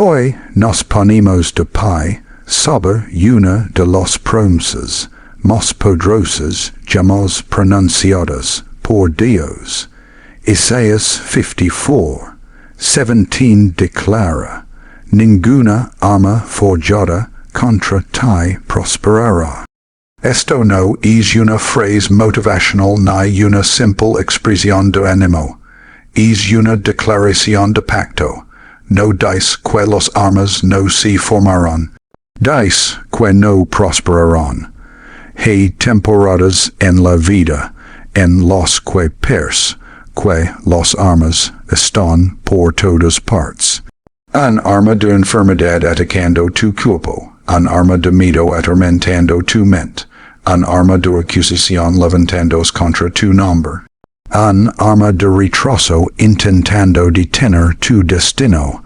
Hoy nos ponemos de pie, sobre una de las promesas más poderosas jamás pronunciadas por Dios. Isaías 54:17 declara, Ninguna arma forjada contra ti prosperará. Esto no es una frase motivacional ni una simple expresión de ánimo. Es una declaración de pacto. No dice que las armas no se formarán. Dice que no prosperarán. Hay temporadas en la vida en las que parece que las armas están por todas partes. Un arma de enfermedad atacando tu cuerpo, un arma de miedo atormentando tu mente, un arma de acusación levantándose contra tu nombre, un arma de retraso intentando detener tu destino,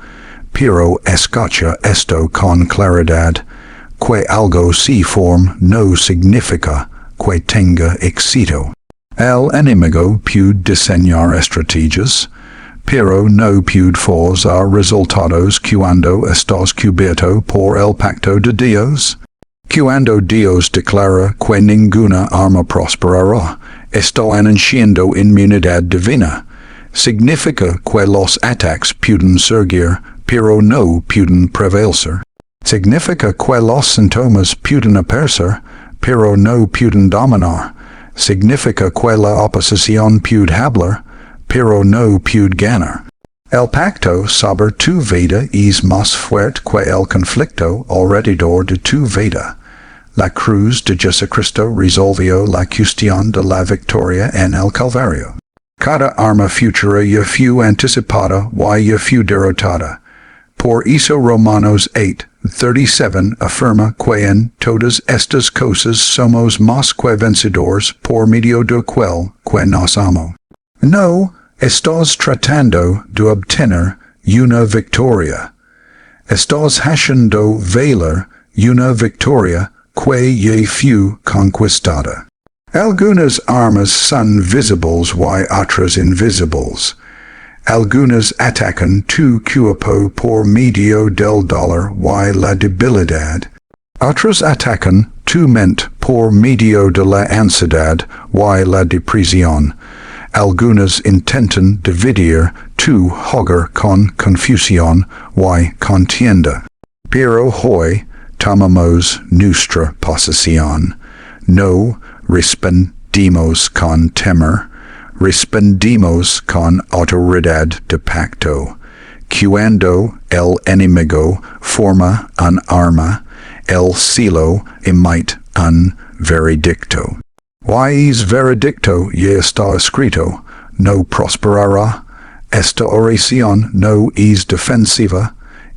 pero escucha esto con claridad, que algo se forma no significa que tenga éxito. El enemigo puede diseñar estrategias, pero no puede forzar resultados cuando estás cubierto por el pacto de Dios. Cuando Dios declara que ninguna arma prosperará, está anunciando inmunidad divina. Significa que los ataques pueden surgir, pero no pueden prevalecer. Significa que los síntomas pueden aparecer, pero no pueden dominar. Significa que la oposición puede hablar, pero no puede ganar. El pacto sobre tu vida es más fuerte que el conflicto alrededor de tu vida. La cruz de Jesucristo resolvió la cuestión de la victoria en el Calvario. Cada arma futura ya fue anticipada y ya fue derrotada. Por eso Romanos 8:37 afirma que en todas estas cosas somos más que vencedores por medio de aquel que nos amó. No estás tratando de obtener una victoria. Estás haciendo valer una victoria que ya fue conquistada. Algunas armas son visibles y otras invisibles. Algunas atacan tu cuerpo por medio del dolor y la debilidad. Otras atacan tu mente por medio de la ansiedad y la depresión. Algunas intentan dividir tu hogar con confusión y contienda. Pero hoy tomamos nuestra posición. No respondimos con temor. Respondimos con autoridad de pacto. Cuando el enemigo forma un arma, el cielo emite un veredicto. Y es veredicto ya está escrito, no prosperará. Esta oración no es defensiva,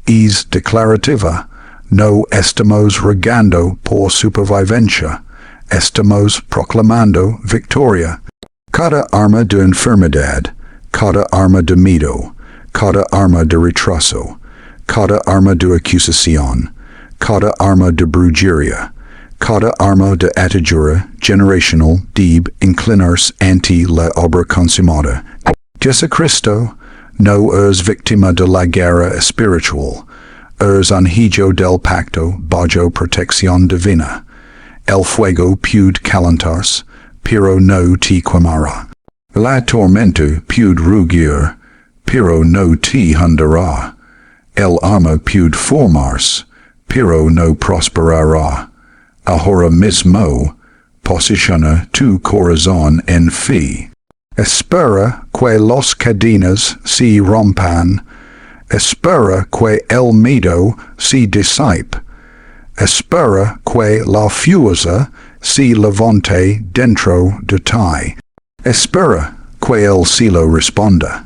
es declarativa. No estamos rogando por supervivencia, estamos proclamando victoria. Cada arma de enfermedad, cada arma de miedo, cada arma de retraso, cada arma de acusación, cada arma de brujería, cada arma de atadura generacional debe inclinarse ante la obra consumada. Jesucristo no es víctima de la guerra espiritual, es un hijo del pacto bajo protección divina. El fuego puede calentarse, pero no te quemará. La tormenta puede rugir, pero no te hundirá. El arma puede formarse, pero no prosperará. Ahora mismo, posiciona tu corazón en fe. Espera que las cadenas se rompan. Espera que el miedo se disipe. Espera que la fuerza se levante dentro de ti. Espera que el cielo responda.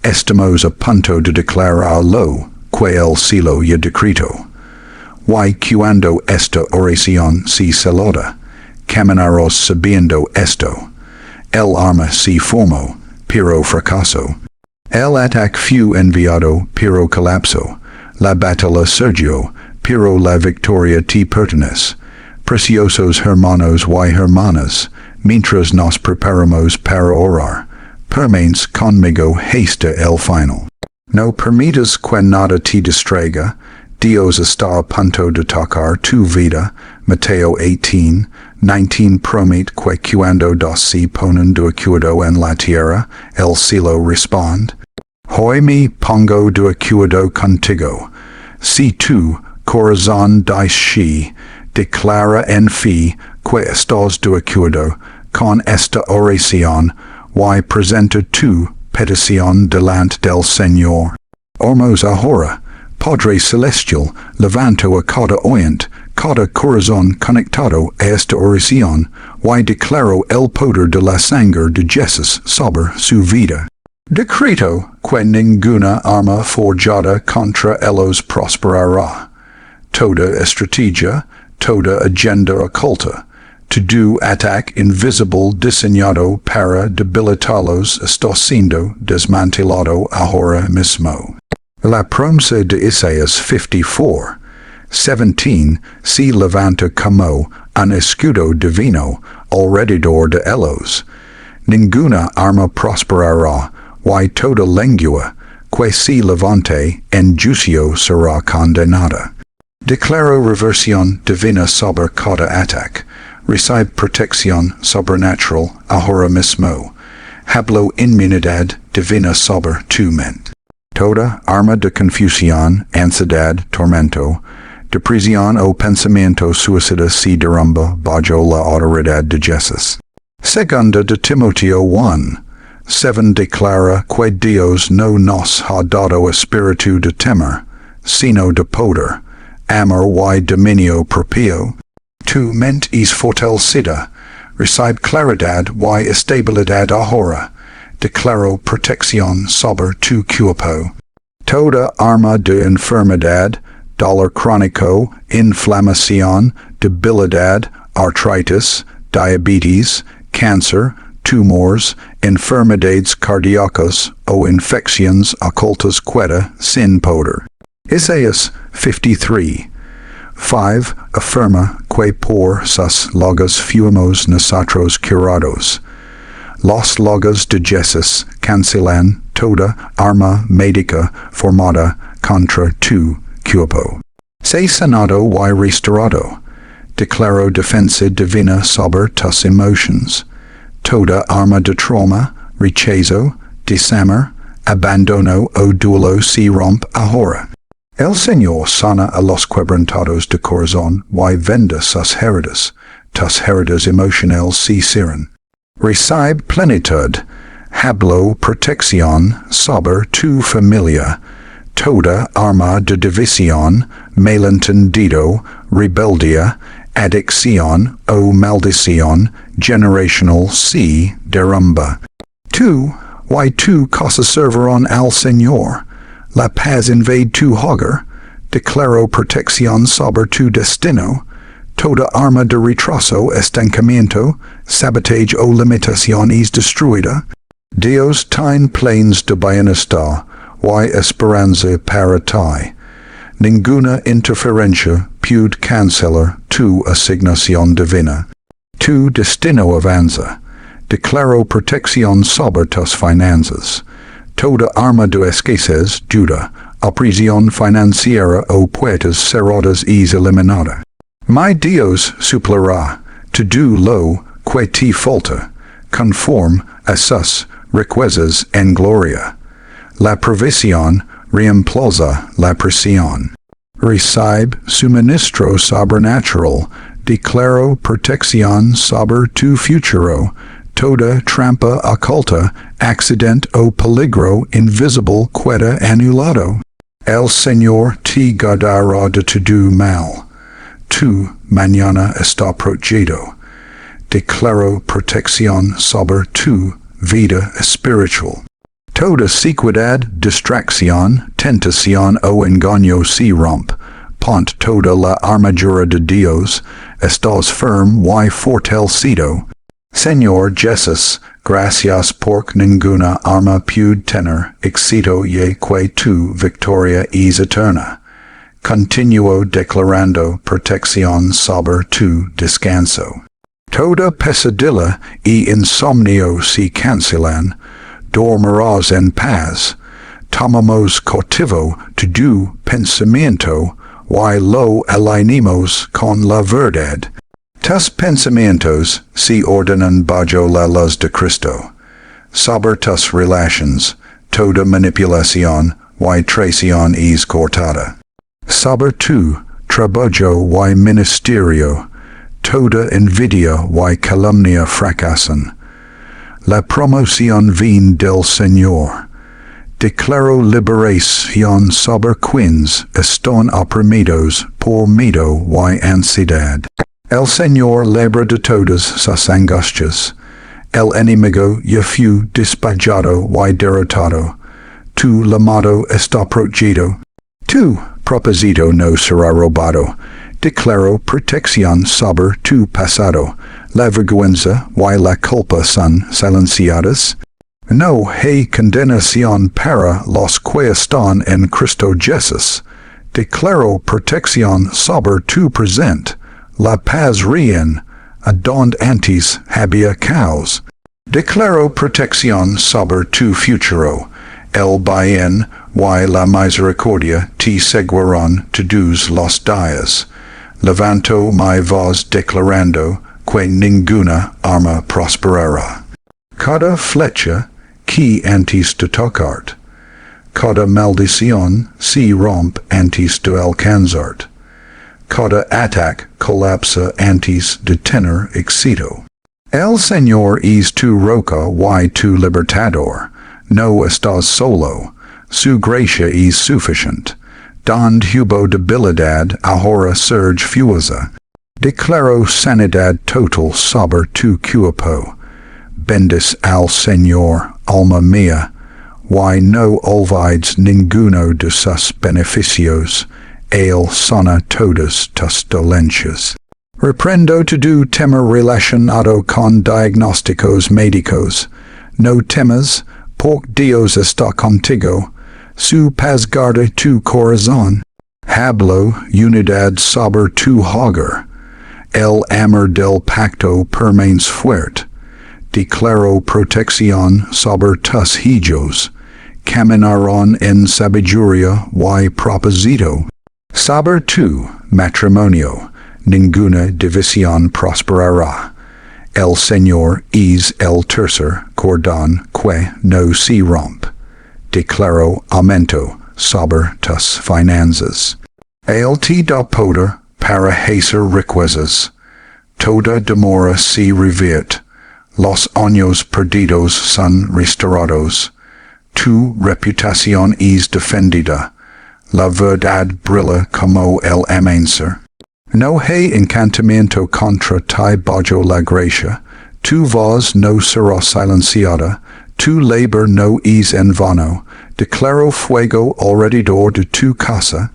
Estamos a punto de declararlo que el cielo ya decretó. Y cuando esta oración se saluda, caminarás sabiendo esto. El arma se formó, pero fracasó. El ataque fue enviado, pero colapsó. La batalla surgió, pero la victoria te pertenece. Preciosos hermanos y hermanas, mientras nos preparamos para orar, permanece conmigo hasta el final. No permitas que nada te distraiga, Dios está a punto de tocar tu vida, Mateo 18:19 promete que cuando dos se ponen de acuerdo en la tierra, el cielo responde. Hoy me pongo de acuerdo contigo. Si tu corazón dice, declara en fe que estás de acuerdo con esta oración, y presenta tu petición delante del Señor. Ormos ahora, Padre Celestial, levanto a cada oyente, cada corazón conectado a esta oración, y declaro el poder de la sangre de Jesús sobre su vida. Decreto que ninguna arma forjada contra ellos prosperará. Toda estrategia, toda agenda oculta, todo ataque invisible diseñado para debilitarlos está siendo desmantelado ahora mismo. La promesa de Isaías 54:17 se levanta como un escudo divino alrededor de ellos. Ninguna arma prosperará, y toda lengua que se levante en juicio será condenada. Declaro reversión divina sobre cada ataque. Recibe protección sobrenatural ahora mismo. Hablo inmunidad divina sobre tu mente. Toda arma de confusión, ansiedad, tormento, de prisión o pensamiento suicida se derrumba bajo la autoridad de Jesús. Segunda de Timoteo 1:7 declara que Dios no nos ha dado espíritu de temor, sino de poder, amor y dominio propio. Tu mente es fortalecida, recibe claridad y estabilidad ahora. Declaro protección sobre tu cuerpo. Toda arma de enfermedad, dolor crónico, inflamación, debilidad, artritis, diabetes, cáncer, tumores, enfermedades cardíacas o infecciones ocultas queda sin poder. Isaías 53:5 afirma que por sus llagas fuimos nosotros curados. Las llagas de Jesús cancelan toda arma médica formada contra tu cuerpo. Sé sanado y restaurado. Declaro defensa divina sobre tus emociones. Toda arma de trauma, rechazo, desamor, abandono o duelo se rompe ahora. El Señor sana a los quebrantados de corazón y venda sus heridas. Tus heridas emocionales se cierran. Recibe plenitud. Hablo protección sobre tu familia. Toda arma de división, malentendido, rebeldía, adicción o maldición generacional se derrumba. Tú cosas servirán al Señor. La paz invade tu hogar. Declaro protección sobre tu destino. Toda arma de retraso, estancamiento, sabotage o limitación es destruida. Dios tiene planes de bienestar y esperanza para ti. Ninguna interferencia puede cancelar tu asignación divina. Tu destino avanza. Declaro protección sobre tus finanzas. Toda arma de escasez, duda, opresión financiera o puertas cerradas es eliminada. Mi Dios suplirá todo lo que te falta, conforme a sus riquezas en gloria. La provisión reemplaza la presión. Recibe suministro sobrenatural. Declaro protección sobre tu futuro. Toda trampa oculta, accidente o peligro invisible queda anulado. El Señor te guardará de todo mal. Tu mañana está protegido. Declaro protección sobre tu vida espiritual. Toda sequedad, distracción, tentación o engaño se rompe. Pont toda la armadura de Dios. Estás firme y fortalecido. Señor Jesús, gracias porque ninguna arma puede tener éxito y que tu victoria es eterna. Continuo declarando protección sobre tu descanso. Toda pesadilla y insomnio se cancelan. Dormirás en paz. tomamos cautivo tu pensamiento, y lo alineamos con la verdad. Tus pensamientos se ordenan bajo la luz de Cristo. Sobre tus relations, toda manipulación y traición es cortada. Sobre tu trabajo y ministerio, toda envidia y calumnia fracasan. La promoción viene del Señor. Declaro liberación sobre quienes están oprimidos por miedo y ansiedad. El Señor libra de todas sus angustias. El enemigo ya fue despojado y derrotado. Tu llamado está protegido. Tu propósito no será robado. Declaro protección sobre tu pasado. La vergüenza y la culpa son silenciadas. No hay condenación para los que están en Cristo Jesús. Declaro protección sobre tu presente. La paz reina, adonde antes había caos. Declaro protección sobre tu futuro. El bien y la misericordia te seguirán todos los días. Levanto mi voz declarando que ninguna arma prosperará. Cada flecha que antes de tocarte, cada maldición se rompe antes de alcanzarte. Cada ataque colapsa antes de tener éxito. El Señor es tu roca y tu libertador. No estás solo. Su gracia es suficiente. Donde hubo debilidad, ahora surge fuerza. Declaro sanidad total sobre tu cuerpo. Bendice al Señor, alma mía, y no olvides ninguno de sus beneficios. Él sana todas tus dolencias. Reprendo tu temor relacionado con diagnósticos médicos. No temas, porque Dios está contigo. Su paz guarda tu corazón. Hablo unidad sobre tu hogar. El amor del pacto permanece fuerte. Declaro protección sobre tus hijos. Caminarán en sabiduría y propósito. Sobre tu matrimonio, ninguna división prosperará. El Señor es el tercer cordón que no se rompe. Declaro aumento sobre tus finanzas. Él te da poder para hacer riquezas. Toda demora se revierte. Los años perdidos son restaurados. Tu reputación es defendida. La verdad brilla como el amanecer. No hay encantamiento contra ti bajo la gracia. Tu voz no será silenciada. Tu labor no es en vano. Declaro fuego alrededor de tu casa.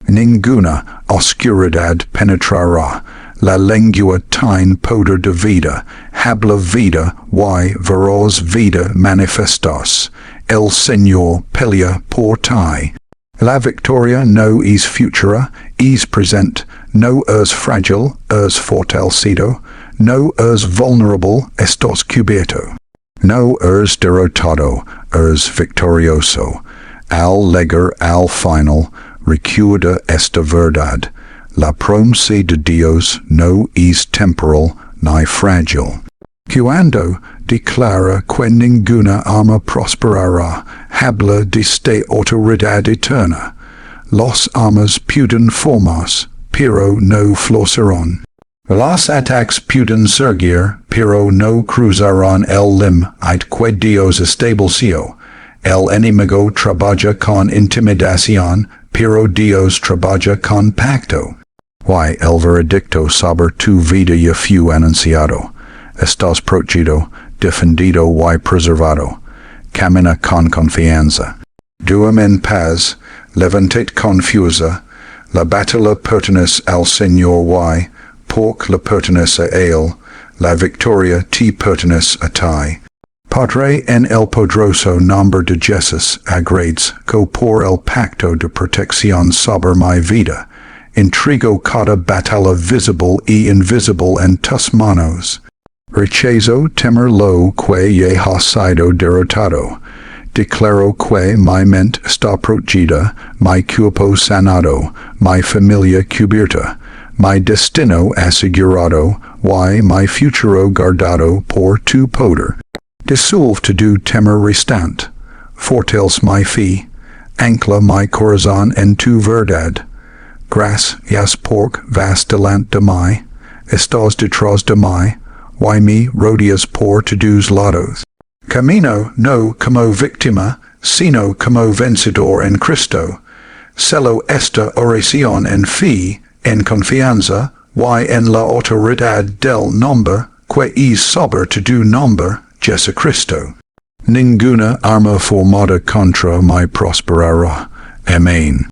Ninguna oscuridad penetrará. La lengua tiene poder de vida. Habla vida y verás vida manifestas. El Señor pelea por ti. La victoria no es futura, es presente. No es frágil, es fortalecido. No es vulnerable, estás cubierto. No es derrotado, es victorioso. Al llegar al final, recuerda esta verdad. La promesa de Dios no es temporal ni frágil. Cuando declara que ninguna arma prosperará, habla de esta autoridad eterna. Los armas pueden formar, pero no florecerán. Los ataques pueden surgir, pero no cruzarán el límite que Dios estableció. El enemigo trabaja con intimidación, pero Dios trabaja con pacto. Y el veredicto sobre tu vida ya fue anunciado. Estás protegido, defendido y preservado. Camina con confianza. Duerme en paz, levántate con fuerza. La batalla pertenece al Señor y, porque le pertenece a Él, la victoria te pertenece a ti. Padre, en el poderoso nombre de Jesús, agradezco por el pacto de protección sobre mi vida. Entrego cada batalla visible y invisible en tus manos. Rechazo temer lo que ya ha sido derrotado. Declaro que mi mente está protegida, mi cuerpo sanado, mi familia cubierta, mi destino asegurado, y mi futuro guardado por tu poder. Dissolve do temor restant. Fortales mi fe, ancla mi corazón en tu verdad. Gracias porque vas delante de mí, estás detrás de mí, y me rodeas por todos lados. Camino no como víctima, sino como vencedor en Cristo. Celo esta oración en fe, en confianza, y en la autoridad del nombre, que es sobre tu nombre, Jesucristo. Ninguna arma formada contra mí prosperará. Amén.